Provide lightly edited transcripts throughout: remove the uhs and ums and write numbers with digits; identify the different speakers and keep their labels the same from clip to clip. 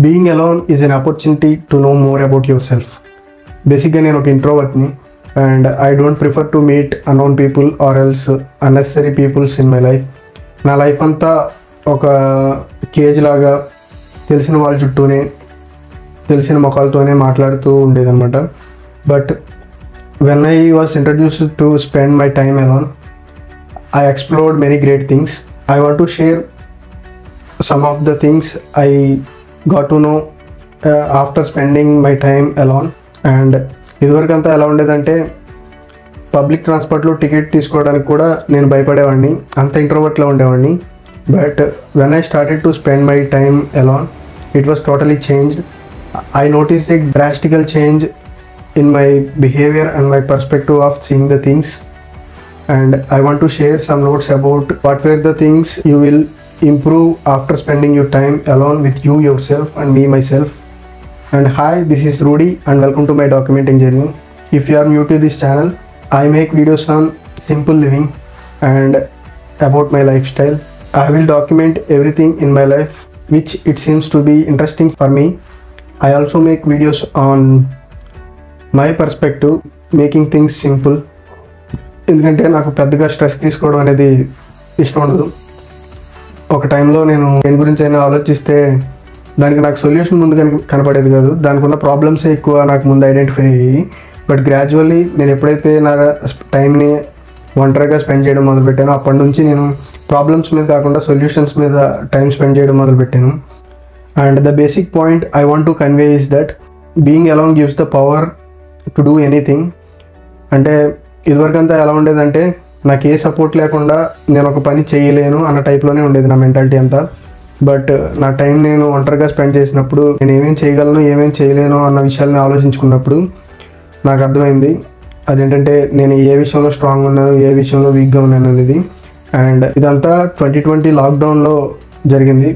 Speaker 1: Being alone is an opportunity to know more about yourself. Basically, నేను ఒక ఇంట్రోవర్ట్ని and I don't prefer to meet unknown people or else unnecessary peoples in my life. నా life అంతా ఒక cage లాగా తెలిసిన వాళ్ళ చుట్టూనే తెలిసిన మొక్కలతోనే మాట్లాడుతూ ఉండేదన్నమాట. But when I was introduced to spend my time alone, I explored many great things. I want to share some of the things I got to know after spending my time alone. And ఇదివరకంతా ఎలా ఉండేదంటే public ట్రాన్స్పోర్ట్లో ticket తీసుకోవడానికి కూడా నేను భయపడేవాడిని, అంత ఇంట్రోవర్ట్లో ఉండేవాడిని. But when I started to spend my time alone, it was totally changed. I noticed A డ్రాస్టికల్ change in my behavior and my perspective of seeing the things. And I want to share some notes about what were the things you will improve after spending your time alone with you yourself and me myself. And hi, this is Rudy and welcome to my documenting journey. If you are new to this channel, I make videos on simple living and about my lifestyle. I will document everything in my life which it seems to be interesting for me. I also make videos on my perspective, making things simple. ఎందుకంటే నాకు పెద్దగా stress తీసుకోవడం అనేది ఇష్టం ఉండదు. ఒక టైంలో నేను దేని గురించి అయినా ఆలోచిస్తే దానికి నాకు సొల్యూషన్ ముందు కనపడేది కాదు, దానికి ఉన్న ప్రాబ్లమ్సే ఎక్కువ నాకు ముందు ఐడెంటిఫై అయ్యి. బట్ గ్రాడ్యువల్లీ నేను ఎప్పుడైతే నా టైంని ఒంటరిగా స్పెండ్ చేయడం మొదలుపెట్టానో అప్పటి నుంచి నేను ప్రాబ్లమ్స్ మీద కాకుండా సొల్యూషన్స్ మీద టైం స్పెండ్ చేయడం మొదలుపెట్టాను. And the basic point I want to convey is that being alone gives the power to do anything. అంటే ఇదివరకంతా ఎలా ఉండేదంటే నాకు ఏ సపోర్ట్ లేకుండా నేను ఒక పని చేయలేను అన్న టైప్లోనే ఉండేది నా మెంటాలిటీ అంతా. బట్ నా టైం నేను ఒంటరిగా స్పెండ్ చేసినప్పుడు నేను ఏమేమి చేయగలను ఏమేమి చేయలేను అన్న విషయాన్ని ఆలోచించుకున్నప్పుడు నాకు అర్థమైంది అదేంటంటే నేను ఏ విషయంలో స్ట్రాంగ్ ఉన్నాను, ఏ విషయంలో వీక్గా ఉన్నాను అనేది. అండ్ ఇదంతా 2020 లాక్డౌన్లో జరిగింది.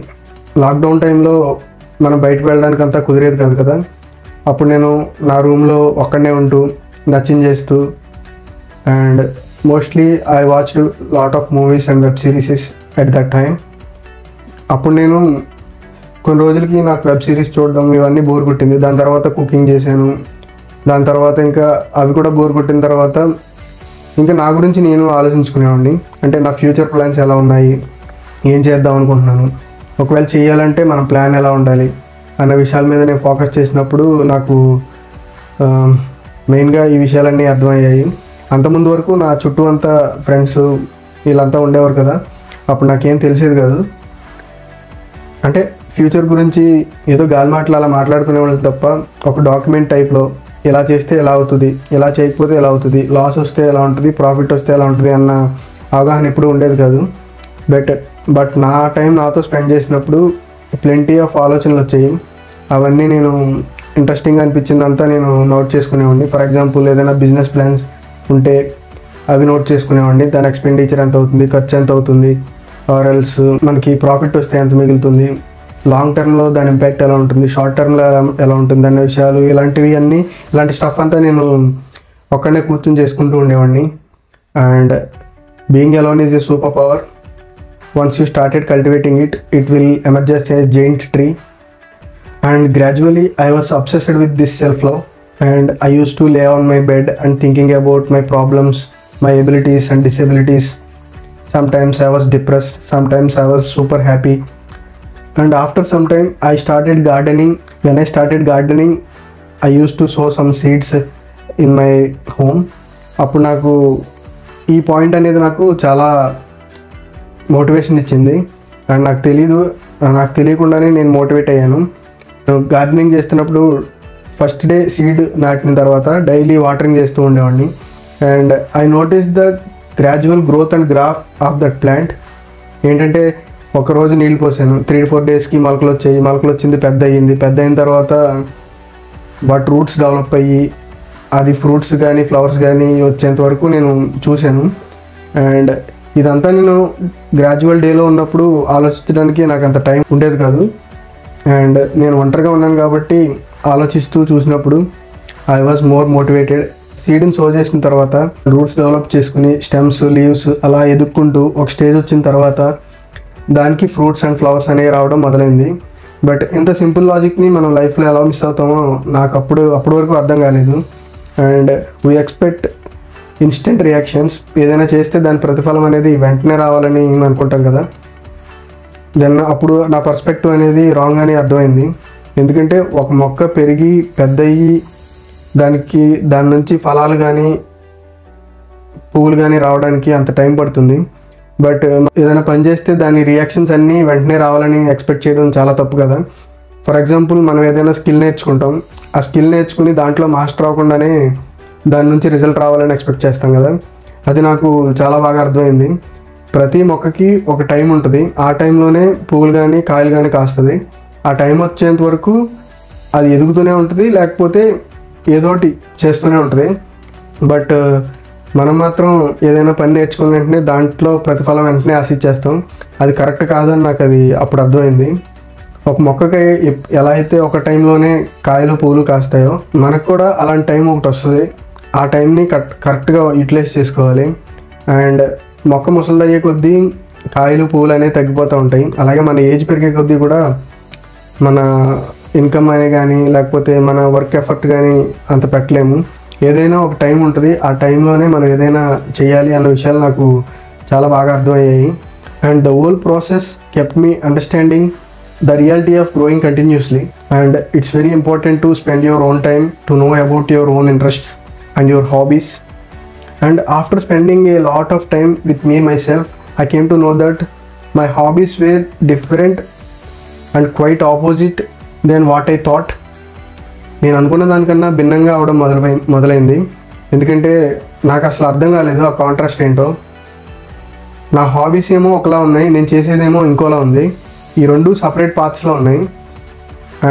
Speaker 1: లాక్డౌన్ టైంలో మనం బయటకు వెళ్ళడానికి అంతా కుదిరేది కాదు కదా. అప్పుడు నేను నా రూమ్లో ఒక్కడనే ఉంటూ నచ్చింగ్ చేస్తూ and mostly I watch lot of movies and web series at that time. అప్పుడు నేను కొన్ని రోజులకి నాకు వెబ్ సిరీస్ చూడడం ఇవన్నీ బోర్ కొట్టింది. దాని తర్వాత కుకింగ్ చేశాను. దాని తర్వాత ఇంకా అవి కూడా బోర్ కొట్టిన తర్వాత ఇంకా నా గురించి నేను ఆలోచించుకునేవాడిని. అంటే నా ఫ్యూచర్ ప్లాన్స్ ఎలా ఉన్నాయి, ఏం చేద్దాం అనుకుంటున్నాను, ఒకవేళ చేయాలంటే మన ప్లాన్ ఎలా ఉండాలి అన్న విషయాల మీద నేను ఫోకస్ చేసినప్పుడు నాకు మెయిన్గా ఈ విషయాలన్నీ అర్థమయ్యాయి. అంతకుముందు వరకు నా చుట్టూ అంతా ఫ్రెండ్స్ వీళ్ళంతా ఉండేవారు కదా, అప్పుడు నాకేం తెలిసేది కాదు. అంటే ఫ్యూచర్ గురించి ఏదో గాలి మాటలు అలా మాట్లాడుకునే వాళ్ళు తప్ప ఒక డాక్యుమెంట్ టైప్లో ఎలా చేస్తే ఎలా అవుతుంది, ఎలా చేయకపోతే ఎలా అవుతుంది, లాస్ వస్తే ఎలా ఉంటుంది, ప్రాఫిట్ వస్తే ఎలా ఉంటుంది అన్న అవగాహన ఎప్పుడు ఉండేది కాదు. బట్ నా టైం నాతో స్పెండ్ చేసినప్పుడు ప్లెంటీ ఆఫ్ ఆలోచనలు వచ్చాయి. అవన్నీ నేను ఇంట్రెస్టింగ్గా అనిపించిందంతా నేను నోట్ చేసుకునేవాడిని. ఫర్ ఎగ్జాంపుల్ ఏదైనా బిజినెస్ ప్లాన్స్ ఉంటే అవి నోట్ చేసుకునేవాడిని. దాని ఎక్స్పెండిచర్ ఎంత అవుతుంది, ఖర్చు ఎంత అవుతుంది, ఆర్ ఎల్స్ మనకి ప్రాఫిట్ వస్తే ఎంత మిగులుతుంది, లాంగ్ టర్మ్లో దాని ఇంపాక్ట్ ఎలా ఉంటుంది, షార్ట్ టర్మ్లో ఎలా ఉంటుంది అనే విషయాలు, ఇలాంటి స్టఫ్ అంతా నేను ఒక్కడనే కూర్చొని చేసుకుంటూ ఉండేవాడిని. And being alone is a super power. Once you started cultivating it, it will emerge as a giant tree. And gradually I was obsessed with this self-love, and I used to lay on my bed and thinking about my problems, my abilities and disabilities. Sometimes I was depressed, sometimes I was super happy. And after some time I started gardening. When I started gardening, I used to sow some seeds in my home. అప్పుడు నాకు ఈ point అనేది నాకు చాలా motivation ఇచ్చింది. And నాకు తెలియకుండానే నేను మోటివేట్ అయ్యాను. గార్డెనింగ్ చేస్తున్నప్పుడు ఫస్ట్ డే సీడ్ నాటిన తర్వాత డైలీ వాటరింగ్ చేస్తూ ఉండేవాడిని. And I notice the gradual growth and graph of that plant. ఏంటంటే ఒకరోజు నీళ్ళు పోసాను, 3-4 డేస్కి మొలకలు వచ్చాయి. మొలకలు వచ్చింది, పెద్ద అయిన తర్వాత వాటి రూట్స్ డెవలప్ అయ్యి అది ఫ్రూట్స్ కానీ ఫ్లవర్స్ కానీ వచ్చేంత వరకు నేను చూశాను. అండ్ ఇదంతా నేను గ్రాడ్యువల్ డేలో ఉన్నప్పుడు ఆలోచించడానికి నాకు అంత టైం ఉండేది కాదు. అండ్ నేను ఒంటరిగా ఉన్నాను కాబట్టి ఆలోచిస్తూ చూసినప్పుడు ఐ వాజ్ మోర్ మోటివేటెడ్. సీడ్ని సో చేసిన తర్వాత రూట్స్ డెవలప్ చేసుకుని స్టెమ్స్, లీవ్స్ అలా ఎదుక్కుంటూ ఒక స్టేజ్ వచ్చిన తర్వాత దానికి ఫ్రూట్స్ అండ్ ఫ్లవర్స్ అనేవి రావడం మొదలైంది. బట్ ఇంత సింపుల్ లాజిక్ని మనం లైఫ్లో ఎలా మిస్ అవుతామో నాకు అప్పటి వరకు అర్థం కాలేదు. And we expect instant reactions. ఏదైనా చేస్తే దాని ప్రతిఫలం అనేది వెంటనే రావాలని అనుకుంటాం కదా. దెన్ అప్పుడు నా పర్స్పెక్టివ్ అనేది రాంగ్ అని అర్థమైంది. ఎందుకంటే ఒక మొక్క పెరిగి పెద్దయ్యి దాని నుంచి ఫలాలు కానీ పువ్వులు కానీ రావడానికి అంత టైం పడుతుంది. బట్ ఏదైనా పని చేస్తే దాని రియాక్షన్స్ అన్నీ వెంటనే రావాలని ఎక్స్పెక్ట్ చేయడం చాలా తప్పు కదా. ఫర్ ఎగ్జాంపుల్ మనం ఏదైనా స్కిల్ నేర్చుకుంటాం, ఆ స్కిల్ నేర్చుకుని దాంట్లో మాస్టర్ అవ్వకుండానే దాని నుంచి రిజల్ట్ రావాలని ఎక్స్పెక్ట్ చేస్తాం కదా. అది నాకు చాలా బాగా అర్థమైంది. ప్రతి మొక్కకి ఒక టైం ఉంటుంది. ఆ టైంలోనే పువ్వులు కానీ కాయలు కానీ కాస్తుంది. ఆ టైం వచ్చేంత వరకు అది ఎదుగుతూనే ఉంటుంది, లేకపోతే ఏదోటి చేస్తూనే ఉంటుంది. బట్ మనం మాత్రం ఏదైనా పని నేర్చుకున్న వెంటనే దాంట్లో ప్రతిఫలం వెంటనే ఆశించేస్తాం. అది కరెక్ట్ కాదని నాకు అది అప్పుడు అర్థమైంది. ఒక మొక్కకి ఎలా అయితే ఒక టైంలోనే కాయలు పువ్వులు కాస్తాయో మనకు కూడా అలాంటి టైం ఒకటి వస్తుంది. ఆ టైంని కరెక్ట్గా యూటిలైజ్ చేసుకోవాలి. అండ్ మొక్క ముసలిదయ్యే కొద్దీ కాయలు పువ్వులు అనేవి తగ్గిపోతూ ఉంటాయి. అలాగే మన ఏజ్ పెరిగే కొద్దీ కూడా మన ఇన్కమ్ అనే కానీ లేకపోతే మన వర్క్ ఎఫర్ట్ కానీ అంత పెట్టలేము. ఏదైనా ఒక టైం ఉంటుంది. ఆ టైంలోనే మనం ఏదైనా చేయాలి అన్న విషయాలు నాకు చాలా బాగా అర్థమయ్యాయి. And the whole process kept me understanding the reality of growing continuously. And it's very important to spend your own time to know about your own interests and your hobbies. And after spending a lot of time with me myself, I came to know that my hobbies were different and quite opposite than what I thought. నేను అనుకున్న దానికన్నా భిన్నంగా అవడం మొదలైంది. ఎందుకంటే నాకు అసలు అర్థం కాలేదు ఆ కాంట్రాస్ట్ ఏంటో. నా హాబీస్ ఏమో ఒకలా ఉన్నాయి, నేను చేసేదేమో ఇంకోలా ఉంది. ఈ రెండు సపరేట్ పార్ట్స్లో ఉన్నాయి.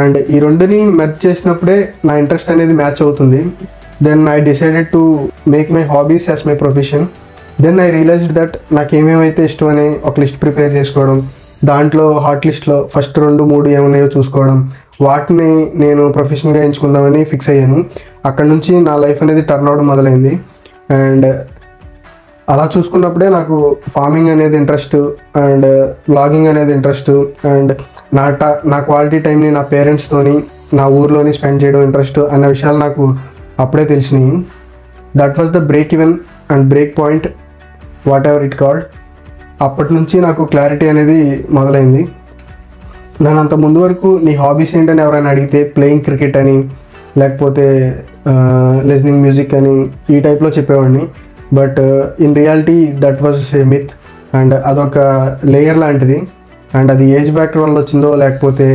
Speaker 1: అండ్ ఈ రెండుని మెర్జ్ చేసినప్పుడే నా ఇంట్రెస్ట్ అనేది మ్యాచ్ అవుతుంది. Then I decided to make my hobbies as my profession. Then I realized that నాకు ఏమేమైతే ఇష్టం అని ఒక లిస్ట్ ప్రిపేర్ చేసుకోవడం, దాంట్లో హాట్ లిస్ట్లో ఫస్ట్ 2-3 ఏమున్నాయో చూసుకోవడం, వాటిని నేను ప్రొఫెషన్గా ఎంచుకుందామని ఫిక్స్ అయ్యాను. అక్కడ నుంచి నా లైఫ్ అనేది టర్న్ అవడం మొదలైంది. అండ్ అలా చూసుకున్నప్పుడే నాకు ఫార్మింగ్ అనేది ఇంట్రెస్ట్ అండ్ బ్లాగింగ్ అనేది ఇంట్రెస్ట్ అండ్ నా క్వాలిటీ టైంని నా పేరెంట్స్తోని నా ఊర్లోని స్పెండ్ చేయడం ఇంట్రెస్ట్ అన్న విషయాలు నాకు అప్పుడే తెలిసినాయి. That was the break even and break point, whatever it called. అప్పటి నుంచి నాకు క్లారిటీ అనేది మొదలైంది. నేను అంత ముందు వరకు నీ హాబీస్ ఏంటని ఎవరైనా అడిగితే ప్లేయింగ్ క్రికెట్ అని లేకపోతే లిజనింగ్ మ్యూజిక్ అని ఈ టైప్లో చెప్పేవాడిని. But in reality that was a myth. And అదొక లేయర్ లాంటిది. అండ్ అది ఏజ్ ఫ్యాక్టర్ వల్ల వచ్చిందో లేకపోతే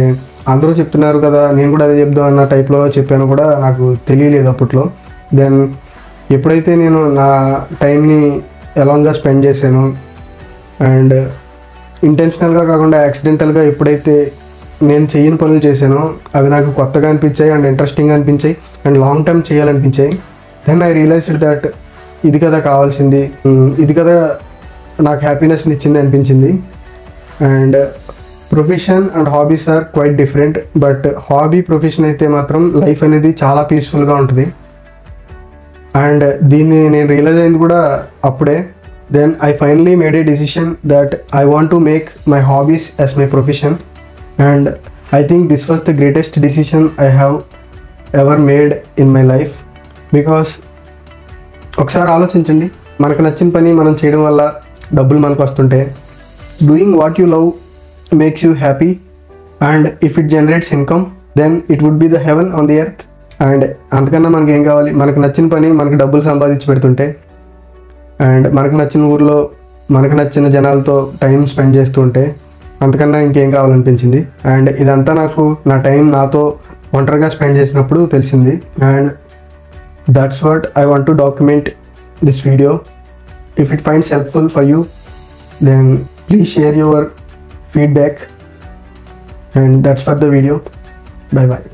Speaker 1: అందరూ చెప్తున్నారు కదా నేను కూడా అదే చెప్దాం అన్న టైప్లో చెప్పాను కూడా నాకు తెలియలేదు అప్పట్లో. దెన్ ఎప్పుడైతే నేను నా టైంని ఎలాంగా స్పెండ్ చేశాను అండ్ ఇంటెన్షనల్గా కాకుండా యాక్సిడెంటల్గా ఎప్పుడైతే నేను చేయని పనులు చేశానో అవి నాకు కొత్తగా అనిపించాయి అండ్ ఇంట్రెస్టింగ్గా అనిపించాయి అండ్ లాంగ్ టర్మ్ చేయాలనిపించాయి. దెన్ ఐ రియలైజ్డ్ దట్ ఇది కదా కావాల్సింది, ఇది కదా నాకు హ్యాపీనెస్ని ఇచ్చింది అనిపించింది. And profession and hobbies are quite different. But hobby profession అయితే మాత్రం లైఫ్ అనేది చాలా పీస్ఫుల్గా ఉంటుంది. అండ్ దీన్ని నేను రియలైజ్ అయింది కూడా అప్పుడే. Then I finally made a decision that I want to make my hobbies as my profession. And I think this was the greatest decision I have ever made in my life. Because ఒకసారి ఆలోచించండి, మనకు నచ్చిన పని మనం చేయడం వల్ల డబ్బులు మనకు వస్తుంటే, doing what you love makes you happy and if it generates income then it would be the heaven on the earth. And అంతకన్నా మనకి ఏం కావాలి? మనకు నచ్చిన పని మనకు డబ్బులు సంపాదించి పెడుతుంటే అండ్ మనకు నచ్చిన ఊర్లో మనకు నచ్చిన జనాలతో టైం స్పెండ్ చేస్తుంటే అంతకన్నా ఇంకేం కావాలనిపించింది. అండ్ ఇదంతా నాకు నా టైం నాతో ఒంటరిగా స్పెండ్ చేసినప్పుడు తెలిసింది. And that's what I want to document this video. If it finds helpful for you then please share your feedback and that's for the video. Bye bye.